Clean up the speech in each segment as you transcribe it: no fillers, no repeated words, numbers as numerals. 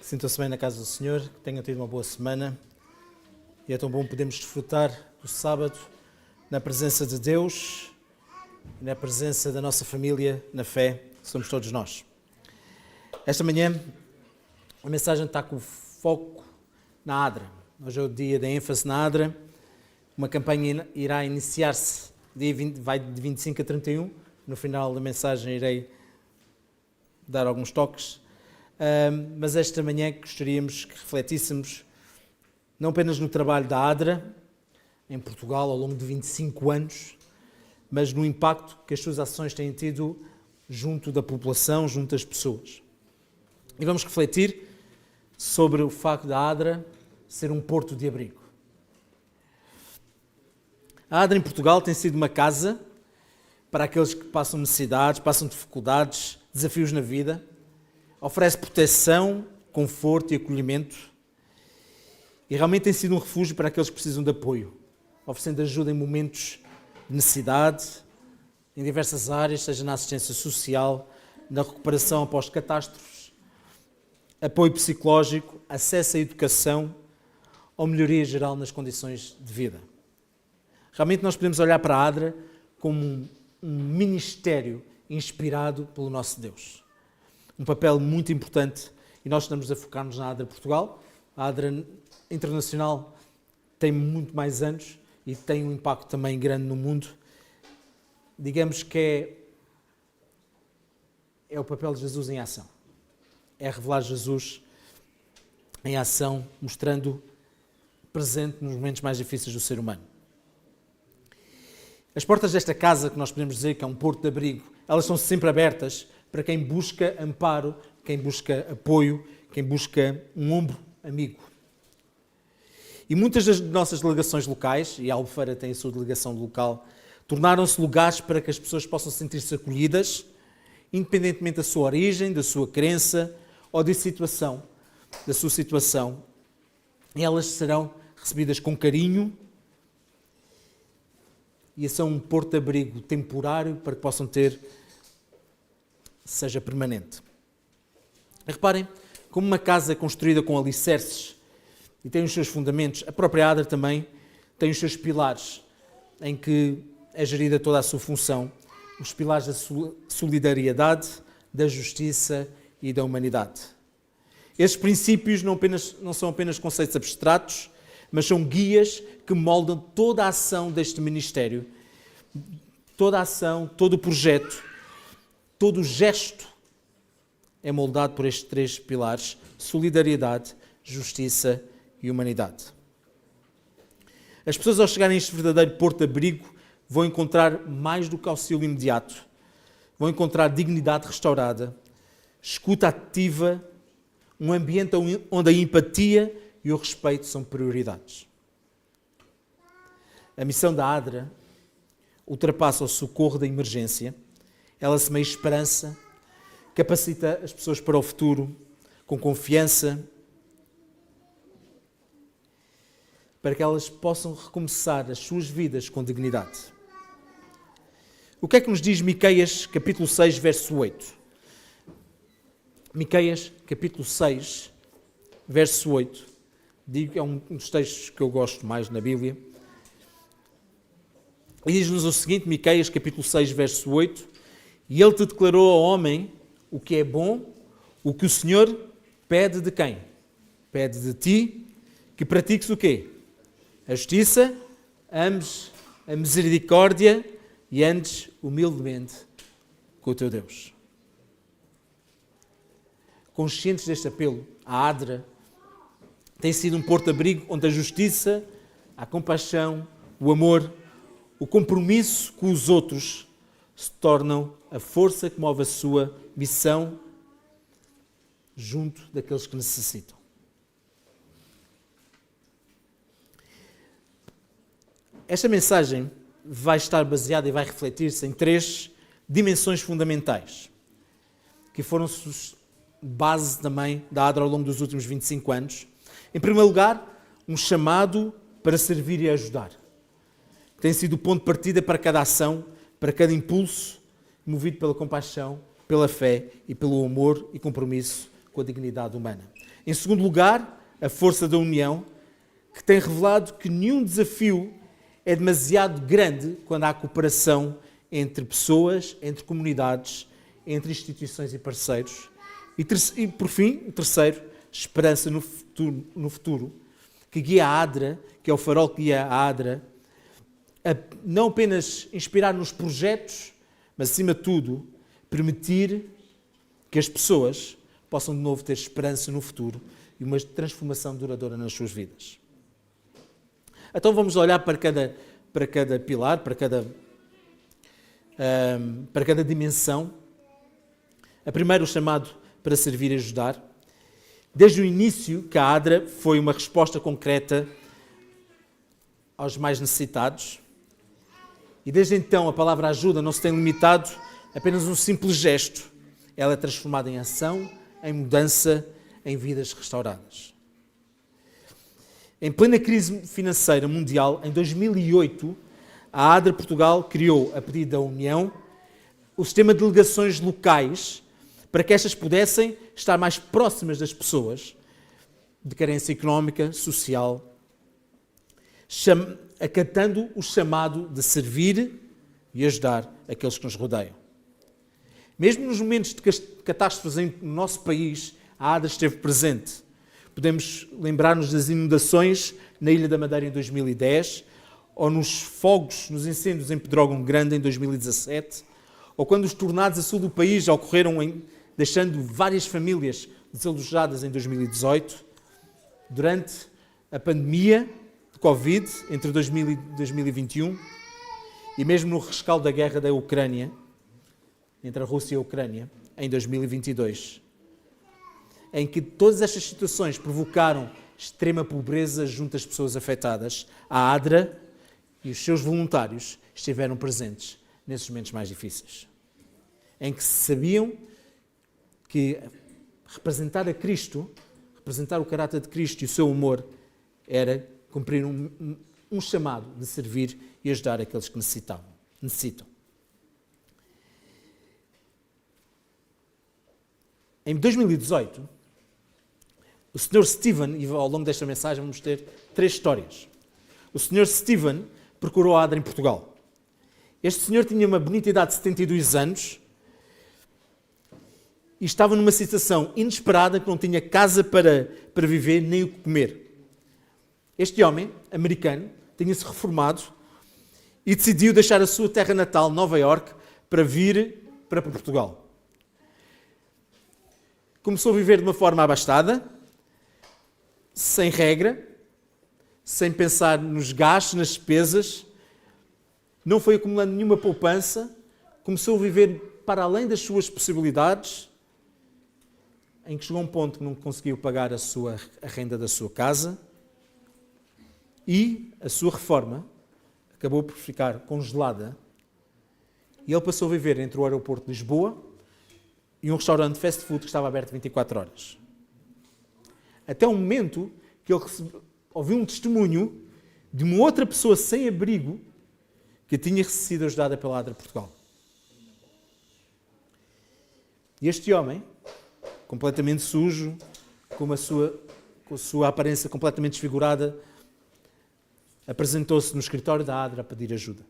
Sintam-se bem na casa do Senhor, que tenham tido uma boa semana. E é tão bom podermos desfrutar do sábado na presença de Deus e na presença da nossa família na fé, que somos todos nós. Esta manhã a mensagem está com foco na ADRA. Hoje é o dia da ênfase na ADRA. Uma campanha irá iniciar-se, vai de 25 a 31. No final da mensagem irei dar alguns toques. Mas esta manhã gostaríamos que refletíssemos não apenas no trabalho da ADRA em Portugal ao longo de 25 anos, mas no impacto que as suas ações têm tido junto da população, junto das pessoas. E vamos refletir sobre o facto da ADRA ser um porto de abrigo. A ADRA em Portugal tem sido uma casa para aqueles que passam necessidades, passam dificuldades, desafios na vida. Oferece proteção, conforto e acolhimento. E realmente tem sido um refúgio para aqueles que precisam de apoio, oferecendo ajuda em momentos de necessidade, em diversas áreas, seja na assistência social, na recuperação após catástrofes, apoio psicológico, acesso à educação ou melhoria geral nas condições de vida. Realmente nós podemos olhar para a ADRA como um ministério inspirado pelo nosso Deus. Um papel muito importante, e nós estamos a focar-nos na ADRA Portugal. A ADRA Internacional tem muito mais anos e tem um impacto também grande no mundo. Digamos que é o papel de Jesus em ação. É revelar Jesus em ação, mostrando presente nos momentos mais difíceis do ser humano. As portas desta casa, que nós podemos dizer que é um porto de abrigo, elas são sempre abertas para quem busca amparo, quem busca apoio, quem busca um ombro amigo. E muitas das nossas delegações locais, e a Albufeira tem a sua delegação local, tornaram-se lugares para que as pessoas possam sentir-se acolhidas, independentemente da sua origem, da sua crença ou da sua situação. E elas serão recebidas com carinho e são um porto de abrigo temporário para que possam ter seja permanente. Reparem, como uma casa é construída com alicerces e tem os seus fundamentos, a própria ADRA também tem os seus pilares, em que é gerida toda a sua função, os pilares da solidariedade, da justiça e da humanidade. Estes princípios não são apenas conceitos abstratos, mas são guias que moldam toda a ação deste ministério, toda a ação, todo o projeto. Todo o gesto é moldado por estes três pilares: solidariedade, justiça e humanidade. As pessoas, ao chegarem a este verdadeiro porto de abrigo, vão encontrar mais do que auxílio imediato. Vão encontrar dignidade restaurada, escuta ativa, um ambiente onde a empatia e o respeito são prioridades. A missão da ADRA ultrapassa o socorro da emergência. Ela semeia esperança, capacita as pessoas para o futuro com confiança, para que elas possam recomeçar as suas vidas com dignidade. O que é que nos diz Miqueias, capítulo 6, verso 8? Miqueias, capítulo 6, verso 8. Digo que é um dos textos que eu gosto mais na Bíblia. E diz-nos o seguinte, Miqueias, capítulo 6, verso 8. E ele te declarou ao homem o que é bom, o que o Senhor pede de quem? Pede de ti que pratiques o quê? A justiça, ames a misericórdia e andes humildemente com o teu Deus. Conscientes deste apelo, a ADRA tem sido um porto-abrigo onde a justiça, a compaixão, o amor, o compromisso com os outros se tornam a força que move a sua missão junto daqueles que necessitam. Esta mensagem vai estar baseada e vai refletir-se em três dimensões fundamentais, que foram base também da ADRA ao longo dos últimos 25 anos. Em primeiro lugar, um chamado para servir e ajudar. Tem sido o ponto de partida para cada ação, para cada impulso, movido pela compaixão, pela fé e pelo amor e compromisso com a dignidade humana. Em segundo lugar, a força da união, que tem revelado que nenhum desafio é demasiado grande quando há cooperação entre pessoas, entre comunidades, entre instituições e parceiros. E por fim, o terceiro, esperança no futuro, que guia a ADRA, que é o farol que guia a ADRA, a não apenas inspirar nos projetos, mas acima de tudo, permitir que as pessoas possam de novo ter esperança no futuro e uma transformação duradoura nas suas vidas. Então vamos olhar para cada pilar, para cada dimensão. A primeira, o chamado para servir e ajudar. Desde o início, que a ADRA foi uma resposta concreta aos mais necessitados. E desde então a palavra ajuda não se tem limitado a apenas um simples gesto. Ela é transformada em ação, em mudança, em vidas restauradas. Em plena crise financeira mundial, em 2008, a ADRA Portugal criou, a pedido da União, o sistema de delegações locais para que estas pudessem estar mais próximas das pessoas de carência económica, social, acatando o chamado de servir e ajudar aqueles que nos rodeiam. Mesmo nos momentos de catástrofes no nosso país, a ADRA esteve presente. Podemos lembrar-nos das inundações na Ilha da Madeira em 2010, ou nos fogos, nos incêndios em Pedrógão Grande em 2017, ou quando os tornados a sul do país ocorreram deixando várias famílias desalojadas em 2018, durante a pandemia de Covid, entre 2000 e 2021, e mesmo no rescaldo da guerra da Ucrânia, entre a Rússia e a Ucrânia, em 2022, em que todas estas situações provocaram extrema pobreza junto às pessoas afetadas, a ADRA e os seus voluntários estiveram presentes nesses momentos mais difíceis, em que sabiam que representar a Cristo, representar o caráter de Cristo e o seu amor, era cumprir um chamado de servir e ajudar aqueles que necessitam. Em 2018, o Sr. Stephen, e ao longo desta mensagem vamos ter 3 histórias. O Sr. Stephen procurou a ADRA em Portugal. Este senhor tinha uma bonita idade de 72 anos e estava numa situação inesperada, que não tinha casa para viver nem o que comer. Este homem, americano, tinha-se reformado e decidiu deixar a sua terra natal, Nova Iorque, para vir para Portugal. Começou a viver de uma forma abastada, sem regra, sem pensar nos gastos, nas despesas, não foi acumulando nenhuma poupança, começou a viver para além das suas possibilidades, em que chegou a um ponto que não conseguiu pagar a renda da sua casa e a sua reforma acabou por ficar congelada e ele passou a viver entre o aeroporto de Lisboa e um restaurante de fast food que estava aberto 24 horas. Até o momento que ele ouviu um testemunho de uma outra pessoa sem abrigo que tinha sido ajudada pela ADRA Portugal. E este homem, completamente sujo, com a sua aparência completamente desfigurada, apresentou-se no escritório da ADRA a pedir ajuda.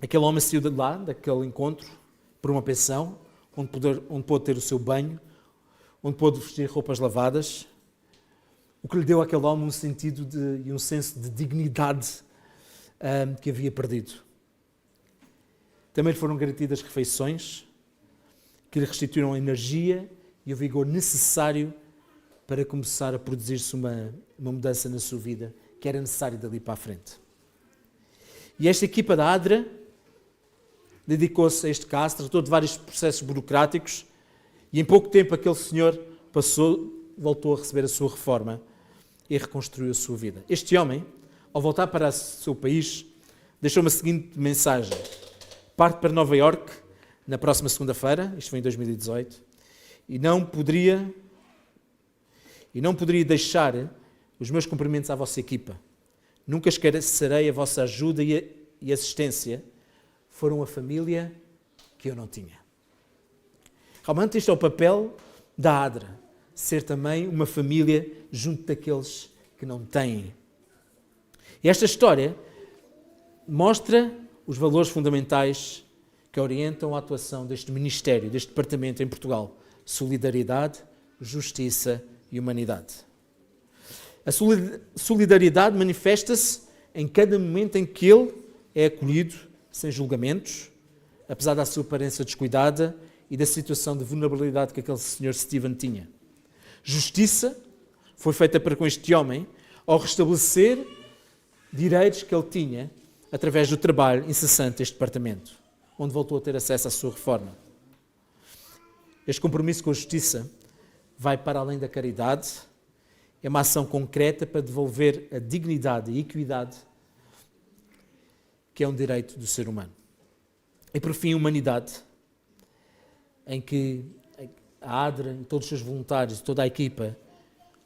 Aquele homem saiu de lá, daquele encontro, por uma pensão, onde pôde ter o seu banho, onde pôde vestir roupas lavadas, o que lhe deu àquele homem um sentido e um senso de dignidade que havia perdido. Também lhe foram garantidas refeições, que lhe restituíram a energia e o vigor necessário para começar a produzir-se uma mudança na sua vida, que era necessário dali para a frente. E esta equipa da ADRA dedicou-se a este caso, tratou de vários processos burocráticos e em pouco tempo aquele senhor voltou a receber a sua reforma e reconstruiu a sua vida. Este homem, ao voltar para o seu país, deixou-me a seguinte mensagem: parte para Nova Iorque na próxima segunda-feira, isto foi em 2018, e não poderia deixar os meus cumprimentos à vossa equipa. Nunca esquecerei a vossa ajuda e assistência. Foram a família que eu não tinha. Realmente este é o papel da ADRA, ser também uma família junto daqueles que não têm. E esta história mostra os valores fundamentais que orientam a atuação deste ministério, deste departamento em Portugal. Solidariedade, justiça e humanidade. A solidariedade manifesta-se em cada momento em que ele é acolhido sem julgamentos, apesar da sua aparência descuidada e da situação de vulnerabilidade que aquele senhor Stephen tinha. Justiça foi feita para com este homem ao restabelecer direitos que ele tinha através do trabalho incessante deste departamento, onde voltou a ter acesso à sua reforma. Este compromisso com a justiça vai para além da caridade, é uma ação concreta para devolver a dignidade e a equidade que é um direito do ser humano. E por fim, a humanidade, em que a ADRA e todos os seus voluntários, toda a equipa,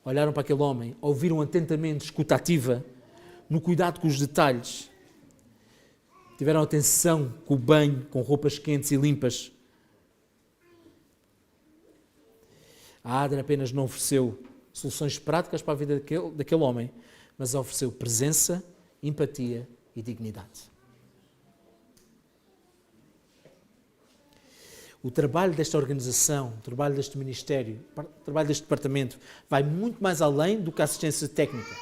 olharam para aquele homem, ouviram atentamente, escuta ativa, no cuidado com os detalhes, tiveram atenção com o banho, com roupas quentes e limpas. A ADRA apenas não ofereceu soluções práticas para a vida daquele homem, mas ofereceu presença, empatia e dignidade. O trabalho desta organização, o trabalho deste ministério, o trabalho deste departamento vai muito mais além do que a assistência técnica.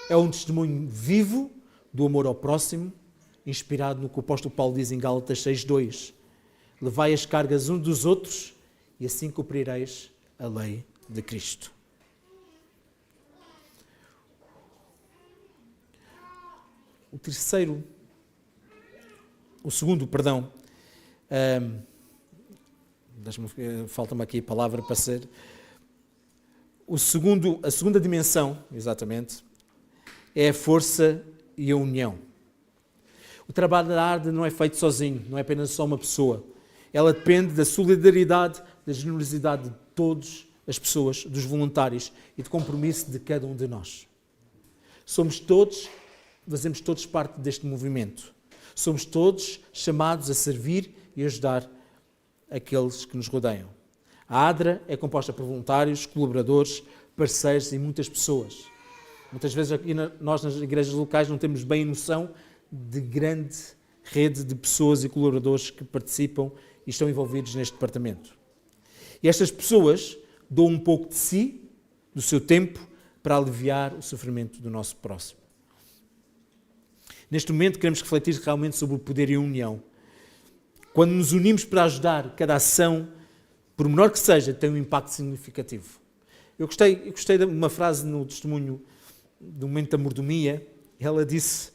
É um testemunho vivo do amor ao próximo, inspirado no que o apóstolo Paulo diz em Gálatas 6:2. Levai as cargas uns dos outros e assim cumprireis a lei de Cristo. Falta-me aqui a palavra para ser. A segunda dimensão, exatamente, é a força e a união. O trabalho da ADRA não é feito sozinho, não é apenas só uma pessoa. Ela depende da solidariedade, da generosidade de todas as pessoas, dos voluntários e do compromisso de cada um de nós. Fazemos todos parte deste movimento. Somos todos chamados a servir e ajudar aqueles que nos rodeiam. A ADRA é composta por voluntários, colaboradores, parceiros e muitas pessoas. Muitas vezes aqui nós nas igrejas locais não temos bem noção de grande rede de pessoas e colaboradores que participam e estão envolvidos neste departamento. E estas pessoas dão um pouco de si, do seu tempo, para aliviar o sofrimento do nosso próximo. Neste momento queremos refletir realmente sobre o poder e a união. Quando nos unimos para ajudar, cada ação, por menor que seja, tem um impacto significativo. Eu gostei de uma frase no testemunho do momento da mordomia. Ela disse: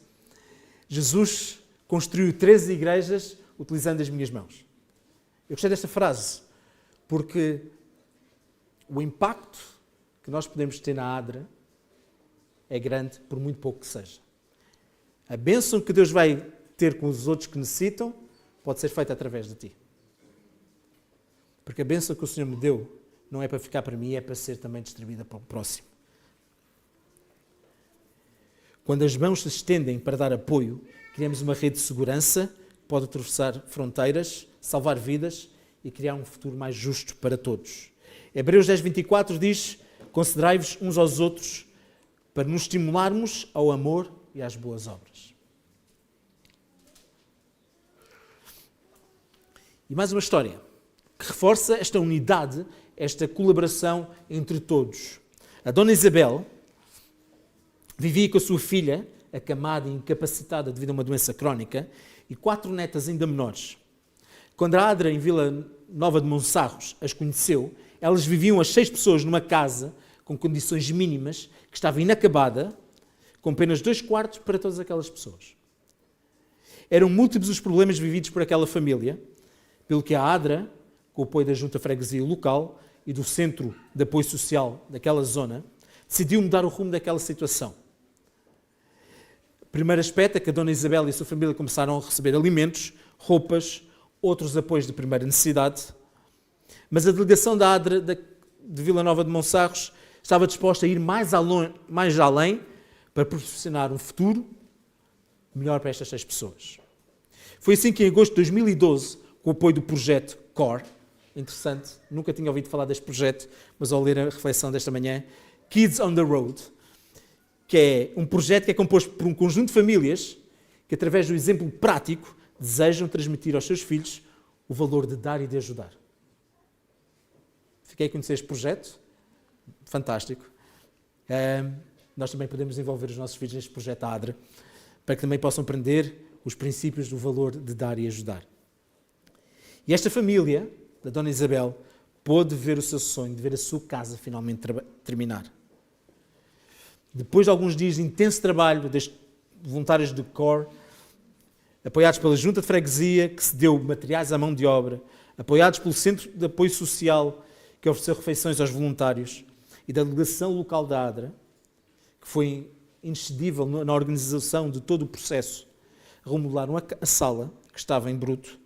Jesus construiu 13 igrejas utilizando as minhas mãos. Eu gostei desta frase porque o impacto que nós podemos ter na ADRA é grande, por muito pouco que seja. A bênção que Deus vai ter com os outros que necessitam pode ser feita através de ti. Porque a bênção que o Senhor me deu não é para ficar para mim, é para ser também distribuída para o próximo. Quando as mãos se estendem para dar apoio, criamos uma rede de segurança que pode atravessar fronteiras, salvar vidas e criar um futuro mais justo para todos. Hebreus 10:24 diz: considerai-vos uns aos outros para nos estimularmos ao amor e às boas obras. E mais uma história que reforça esta unidade, esta colaboração entre todos. A Dona Isabel vivia com a sua filha, acamada e incapacitada devido a uma doença crónica, e 4 netas ainda menores. Quando a ADRA, em Vila Nova de Monsarros, as conheceu, elas viviam as 6 pessoas numa casa com condições mínimas, que estava inacabada, com apenas 2 quartos para todas aquelas pessoas. Eram múltiplos os problemas vividos por aquela família, pelo que a ADRA, com o apoio da Junta Freguesia local e do Centro de Apoio Social daquela zona, decidiu mudar o rumo daquela situação. O primeiro aspecto é que a Dona Isabel e a sua família começaram a receber alimentos, roupas, outros apoios de primeira necessidade, mas a delegação da ADRA de Vila Nova de Monsarros estava disposta a ir mais além para proporcionar um futuro melhor para estas 6 pessoas. Foi assim que, em agosto de 2012, com o apoio do projeto CORE, interessante, nunca tinha ouvido falar deste projeto, mas ao ler a reflexão desta manhã, Kids on the Road, que é um projeto que é composto por um conjunto de famílias que, através do exemplo prático, desejam transmitir aos seus filhos o valor de dar e de ajudar. Fiquei a conhecer este projeto, fantástico. Nós também podemos envolver os nossos filhos neste projeto ADRA, para que também possam aprender os princípios do valor de dar e ajudar. E esta família, da Dona Isabel, pôde ver o seu sonho de ver a sua casa finalmente terminar. Depois de alguns dias de intenso trabalho das voluntários do CORE, apoiados pela Junta de Freguesia, que cedeu materiais à mão de obra, apoiados pelo Centro de Apoio Social, que ofereceu refeições aos voluntários, e da delegação local da ADRA, que foi inexcedível na organização de todo o processo, remodelaram a sala, que estava em bruto,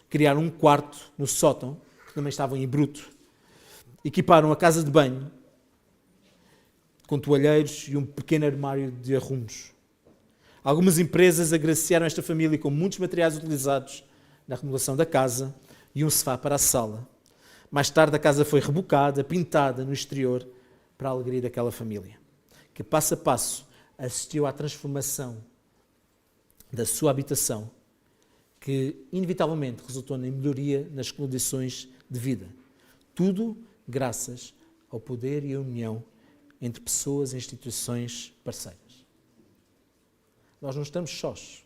criaram um quarto no sótão, que também estava em bruto, equiparam a casa de banho, com toalheiros e um pequeno armário de arrumos. Algumas empresas agraciaram esta família com muitos materiais utilizados na remodelação da casa e um sofá para a sala. Mais tarde a casa foi rebocada, pintada no exterior, para a alegria daquela família, que passo a passo assistiu à transformação da sua habitação, que inevitavelmente resultou na melhoria nas condições de vida. Tudo graças ao poder e à união entre pessoas e instituições parceiras. Nós não estamos sós.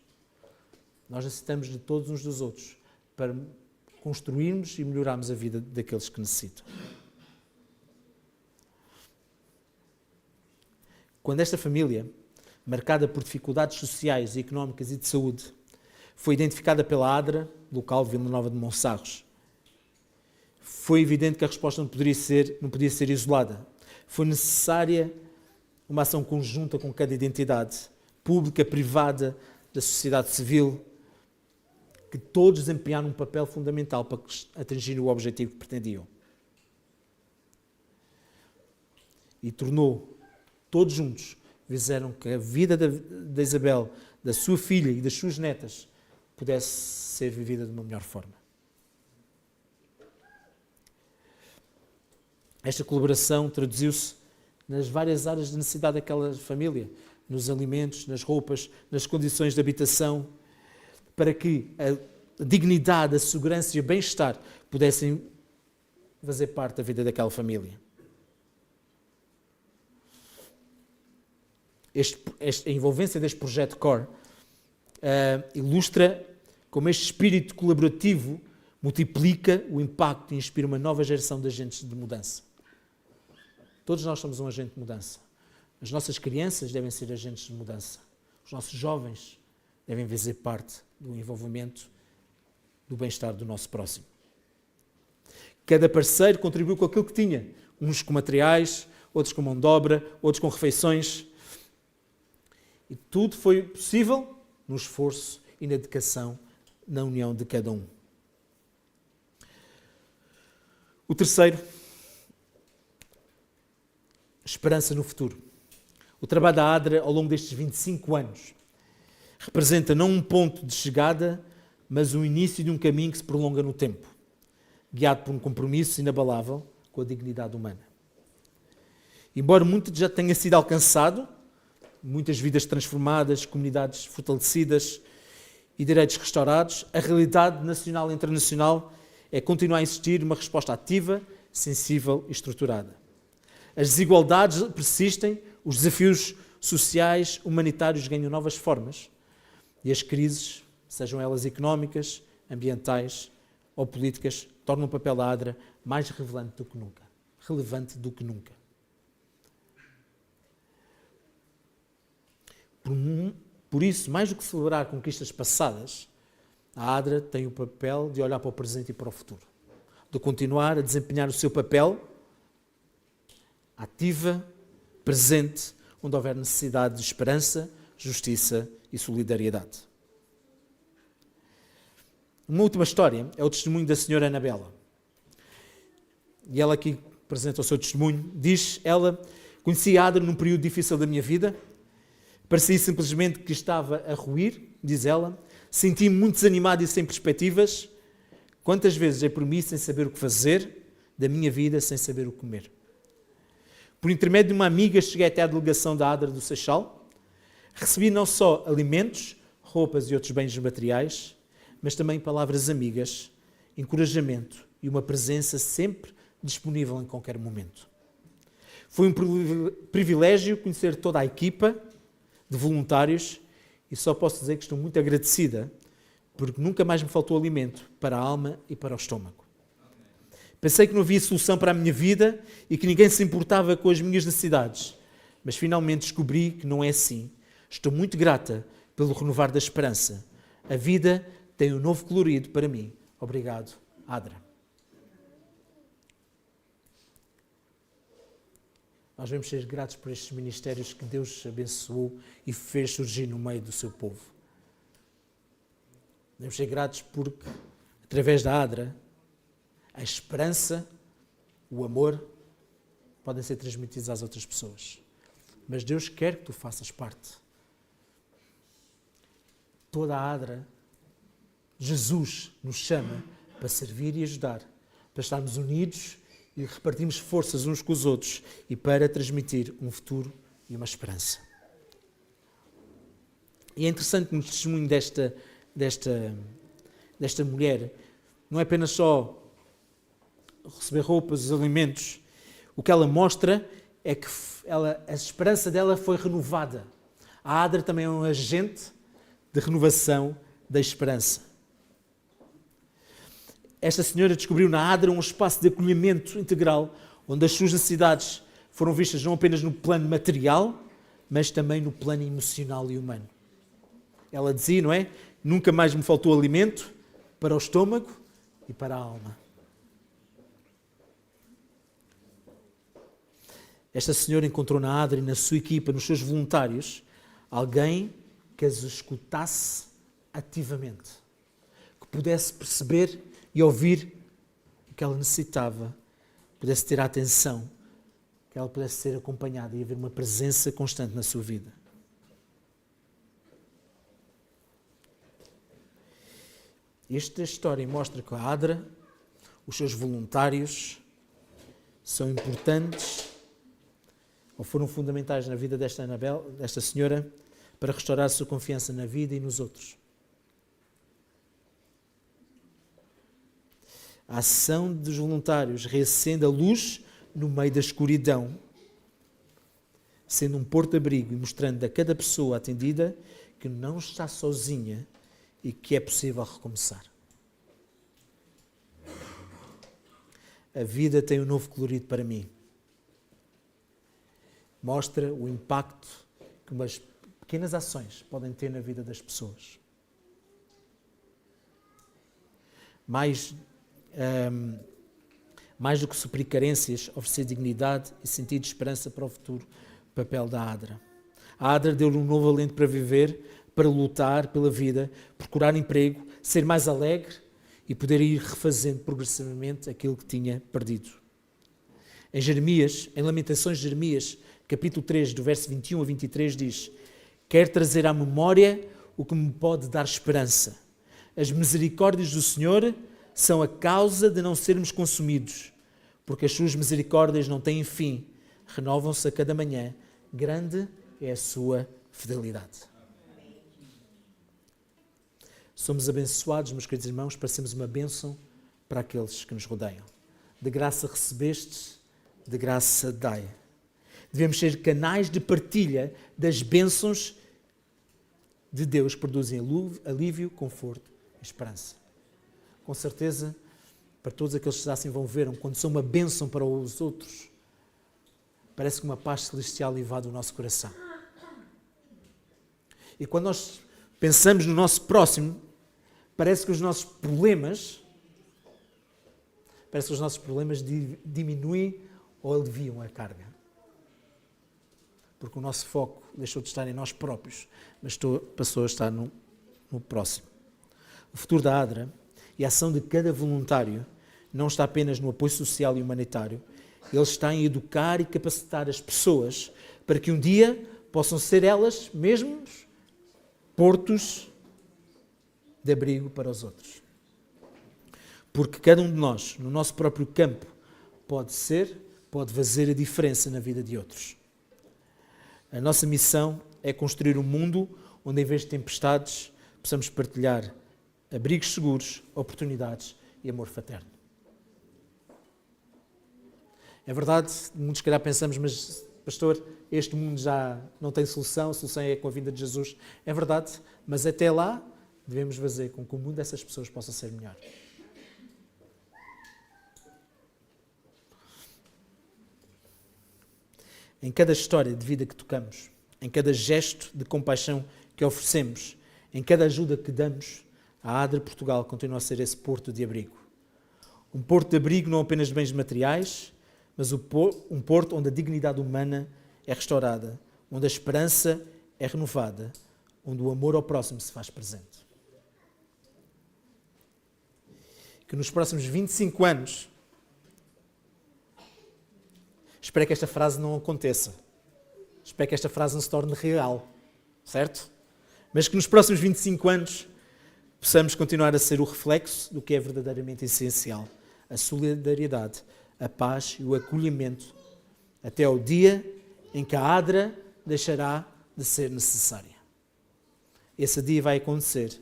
Nós necessitamos de todos uns dos outros para construirmos e melhorarmos a vida daqueles que necessitam. Quando esta família, marcada por dificuldades sociais, económicas e de saúde, foi identificada pela ADRA, local de Vila Nova de Monsarros, foi evidente que a resposta não podia ser isolada. Foi necessária uma ação conjunta com cada entidade, pública, privada, da sociedade civil, que todos desempenharam um papel fundamental para atingir o objetivo que pretendiam. E todos juntos, fizeram que a vida da Isabel, da sua filha e das suas netas pudesse ser vivida de uma melhor forma. Esta colaboração traduziu-se nas várias áreas de necessidade daquela família, nos alimentos, nas roupas, nas condições de habitação, para que a dignidade, a segurança e o bem-estar pudessem fazer parte da vida daquela família. A envolvência deste projeto CORE ilustra como este espírito colaborativo multiplica o impacto e inspira uma nova geração de agentes de mudança. Todos nós somos um agente de mudança. As nossas crianças devem ser agentes de mudança. Os nossos jovens devem fazer parte do envolvimento do bem-estar do nosso próximo. Cada parceiro contribuiu com aquilo que tinha. Uns com materiais, outros com mão de obra, outros com refeições. E tudo foi possível no esforço e na dedicação, na união de cada um. O terceiro, esperança no futuro. O trabalho da ADRA ao longo destes 25 anos representa não um ponto de chegada, mas o início de um caminho que se prolonga no tempo, guiado por um compromisso inabalável com a dignidade humana. Embora muito já tenha sido alcançado, muitas vidas transformadas, comunidades fortalecidas e direitos restaurados, a realidade nacional e internacional é continuar a existir uma resposta ativa, sensível e estruturada. As desigualdades persistem, os desafios sociais, humanitários ganham novas formas e as crises, sejam elas económicas, ambientais ou políticas, tornam o papel da ADRA mais relevante do que nunca. Por isso, mais do que celebrar conquistas passadas, a ADRA tem o papel de olhar para o presente e para o futuro, de continuar a desempenhar o seu papel ativa, presente, onde houver necessidade de esperança, justiça e solidariedade. Uma última história é o testemunho da senhora Anabela. E ela aqui apresenta o seu testemunho. Diz ela: conheci a ADRA num período difícil da minha vida. Parecia simplesmente que estava a ruir, diz ela. Senti-me muito desanimado e sem perspectivas. Quantas vezes dei por mim sem saber o que fazer da minha vida, sem saber o que comer. Por intermédio de uma amiga, cheguei até à delegação da ADRA do Seixal. Recebi não só alimentos, roupas e outros bens materiais, mas também palavras amigas, encorajamento e uma presença sempre disponível em qualquer momento. Foi um privilégio conhecer toda a equipa de voluntários e só posso dizer que estou muito agradecida porque nunca mais me faltou alimento para a alma e para o estômago. Pensei que não havia solução para a minha vida e que ninguém se importava com as minhas necessidades, mas finalmente descobri que não é assim. Estou muito grata pelo renovar da esperança. A vida tem um novo colorido para mim. Obrigado, ADRA. Nós devemos ser gratos por estes ministérios que Deus abençoou e fez surgir no meio do seu povo. Devemos ser gratos porque, através da ADRA, a esperança, o amor, podem ser transmitidos às outras pessoas. Mas Deus quer que tu faças parte. Toda a ADRA, Jesus nos chama para servir e ajudar, para estarmos unidos e repartirmos forças uns com os outros e para transmitir um futuro e uma esperança. E é interessante no testemunho desta mulher, não é apenas só receber roupas, os alimentos. O que ela mostra é que a esperança dela foi renovada. A ADRA também é um agente de renovação da esperança. Esta senhora descobriu na ADRA um espaço de acolhimento integral, onde as suas necessidades foram vistas não apenas no plano material, mas também no plano emocional e humano. Ela dizia, não é? Nunca mais me faltou alimento para o estômago e para a alma. Esta senhora encontrou na ADRA e na sua equipa, nos seus voluntários, alguém que as escutasse ativamente, que pudesse perceber e ouvir o que ela necessitava, pudesse ter a atenção, que ela pudesse ser acompanhada e haver uma presença constante na sua vida. Esta história mostra que a ADRA, os seus voluntários, são importantes ou foram fundamentais na vida desta senhora, para restaurar a sua confiança na vida e nos outros. A ação dos voluntários reacende a luz no meio da escuridão, sendo um porto-abrigo e mostrando a cada pessoa atendida que não está sozinha e que é possível recomeçar. A vida tem um novo colorido para mim. Mostra o impacto que umas pequenas ações podem ter na vida das pessoas. Mais do que suprir carências, oferecer dignidade e sentido de esperança para o futuro, o papel da ADRA. A ADRA deu-lhe um novo alento para viver, para lutar pela vida, procurar emprego, ser mais alegre e poder ir refazendo progressivamente aquilo que tinha perdido. Em Jeremias, em Lamentações de Jeremias, capítulo 3, do verso 21 a 23, diz: quero trazer à memória o que me pode dar esperança. As misericórdias do Senhor são a causa de não sermos consumidos, porque as suas misericórdias não têm fim, renovam-se a cada manhã. Grande é a sua fidelidade. Somos abençoados, meus queridos irmãos, para sermos uma bênção para aqueles que nos rodeiam. De graça recebestes, de graça dai. Devemos ser canais de partilha das bênçãos de Deus que produzem alívio, conforto e esperança. Com certeza, para todos aqueles que já se envolveram, quando são uma bênção para os outros, parece que uma paz celestial invade o nosso coração. E quando nós pensamos no nosso próximo, parece que os nossos problemas diminuem ou aliviam a carga. Porque o nosso foco deixou de estar em nós próprios, mas passou a estar no próximo. O futuro da ADRA e a ação de cada voluntário não está apenas no apoio social e humanitário, ele está em educar e capacitar as pessoas para que um dia possam ser elas mesmas portos de abrigo para os outros. Porque cada um de nós, no nosso próprio campo, pode fazer a diferença na vida de outros. A nossa missão é construir um mundo onde, em vez de tempestades, possamos partilhar abrigos seguros, oportunidades e amor fraterno. É verdade, muitos se calhar pensamos, mas pastor, este mundo já não tem solução, a solução é com a vinda de Jesus. É verdade, mas até lá devemos fazer com que o mundo dessas pessoas possa ser melhor. Em cada história de vida que tocamos, em cada gesto de compaixão que oferecemos, em cada ajuda que damos, a ADRA Portugal continua a ser esse porto de abrigo. Um porto de abrigo não apenas de bens materiais, mas um porto onde a dignidade humana é restaurada, onde a esperança é renovada, onde o amor ao próximo se faz presente. Que nos próximos 25 anos, espero que esta frase não aconteça, espero que esta frase não se torne real, certo? Mas que nos próximos 25 anos possamos continuar a ser o reflexo do que é verdadeiramente essencial, a solidariedade, a paz e o acolhimento, até ao dia em que a ADRA deixará de ser necessária. Esse dia vai acontecer.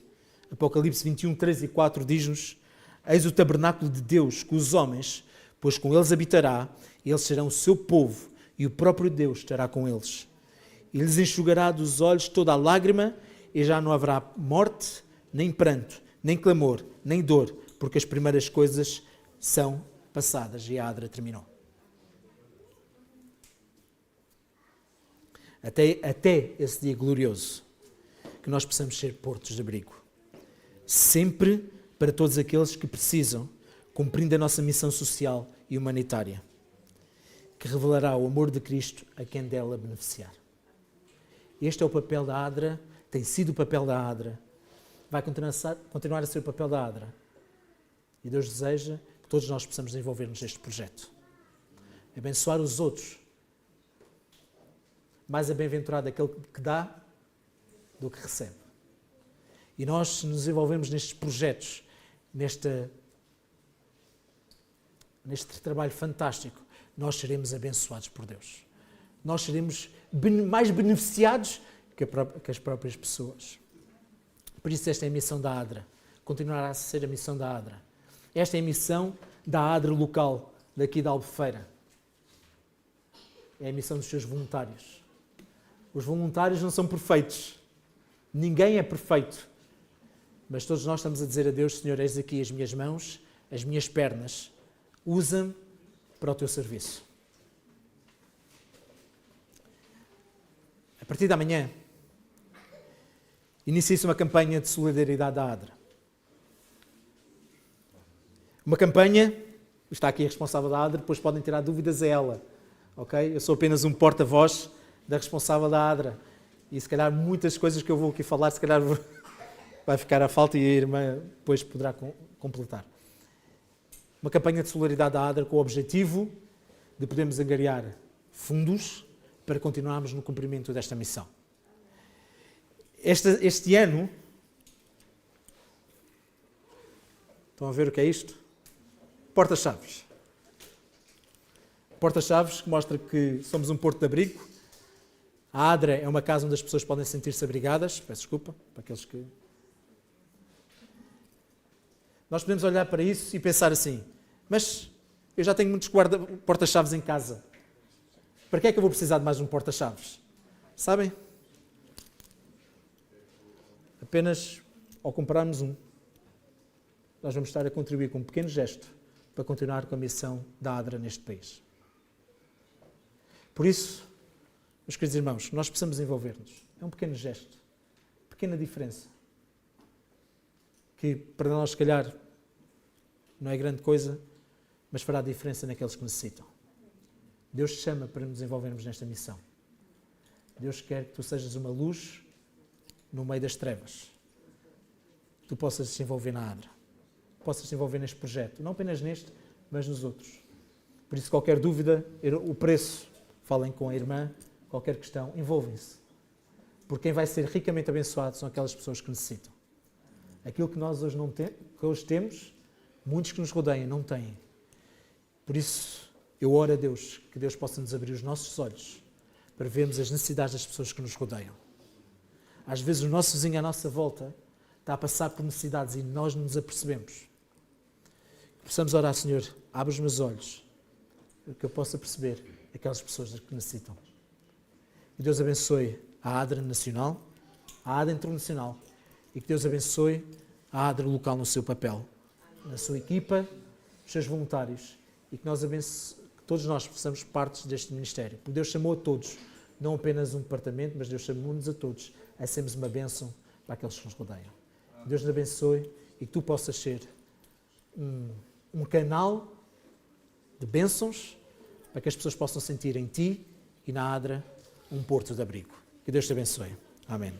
Apocalipse 21, 3 e 4 diz-nos: eis o tabernáculo de Deus com os homens, pois com eles habitará, e eles serão o seu povo, e o próprio Deus estará com eles. E lhes enxugará dos olhos toda a lágrima, e já não haverá morte, nem pranto, nem clamor, nem dor, porque as primeiras coisas são passadas. E a ADRA terminou. Até esse dia glorioso, que nós possamos ser portos de abrigo. Sempre para todos aqueles que precisam, cumprindo a nossa missão social e humanitária, que revelará o amor de Cristo a quem dela beneficiar. Este é o papel da ADRA, tem sido o papel da ADRA, vai continuar a ser o papel da ADRA. E Deus deseja que todos nós possamos envolver-nos neste projeto. Abençoar os outros. Mais bem-aventurado aquele que dá do que recebe. E nós, se nos envolvemos nestes projetos, neste trabalho fantástico, nós seremos abençoados por Deus. Nós seremos mais beneficiados que as próprias pessoas. Por isso esta é a missão da ADRA. Continuará a ser a missão da ADRA. Esta é a missão da ADRA local, daqui da Albufeira. É a missão dos seus voluntários. Os voluntários não são perfeitos. Ninguém é perfeito. Mas todos nós estamos a dizer a Deus: Senhor, eis aqui as minhas mãos, as minhas pernas. Usa-me para o teu serviço. A partir de amanhã, inicia-se uma campanha de solidariedade da ADRA. Uma campanha, está aqui a responsável da ADRA, depois podem tirar dúvidas a ela. Okay? Eu sou apenas um porta-voz da responsável da ADRA. E se calhar muitas coisas que eu vou aqui falar, se calhar vai ficar à falta e a irmã depois poderá completar. Uma campanha de solidariedade da ADRA com o objetivo de podermos angariar fundos para continuarmos no cumprimento desta missão. Este ano, estão a ver o que é isto? Porta-chaves. Porta-chaves que mostra que somos um porto de abrigo. A ADRA é uma casa onde as pessoas podem sentir-se abrigadas. Peço desculpa para aqueles que... Nós podemos olhar para isso e pensar assim: mas eu já tenho muitos porta-chaves em casa. Para que é que eu vou precisar de mais um porta-chaves? Sabem? Apenas ao comprarmos um, nós vamos estar a contribuir com um pequeno gesto para continuar com a missão da ADRA neste país. Por isso, meus queridos irmãos, nós precisamos envolver-nos. É um pequeno gesto, pequena diferença, que para nós, se calhar, não é grande coisa, mas fará diferença naqueles que necessitam. Deus te chama para nos envolvermos nesta missão. Deus quer que tu sejas uma luz no meio das trevas. Que tu possas te envolver na ADRA. Possas te envolver neste projeto. Não apenas neste, mas nos outros. Por isso, qualquer dúvida, o preço, falem com a irmã, qualquer questão, envolvem-se. Porque quem vai ser ricamente abençoado são aquelas pessoas que necessitam. Aquilo que nós hoje, que hoje temos, Muitos que nos rodeiam não têm. Por isso, eu oro a Deus, que Deus possa nos abrir os nossos olhos para vermos as necessidades das pessoas que nos rodeiam. Às vezes o nosso vizinho à nossa volta está a passar por necessidades e nós não nos apercebemos. Precisamos orar, Senhor, abre os meus olhos, para que eu possa perceber aquelas pessoas que necessitam. Que Deus abençoe a ADRA nacional, a ADRA internacional, e que Deus abençoe a ADRA local no seu papel, na sua equipa, os seus voluntários, e que todos nós possamos parte deste ministério. Porque Deus chamou a todos, não apenas um departamento, mas Deus chamou-nos a todos a sermos uma bênção para aqueles que nos rodeiam. Deus nos abençoe e que tu possas ser um canal de bênçãos para que as pessoas possam sentir em ti e na ADRA um porto de abrigo. Que Deus te abençoe. Amém.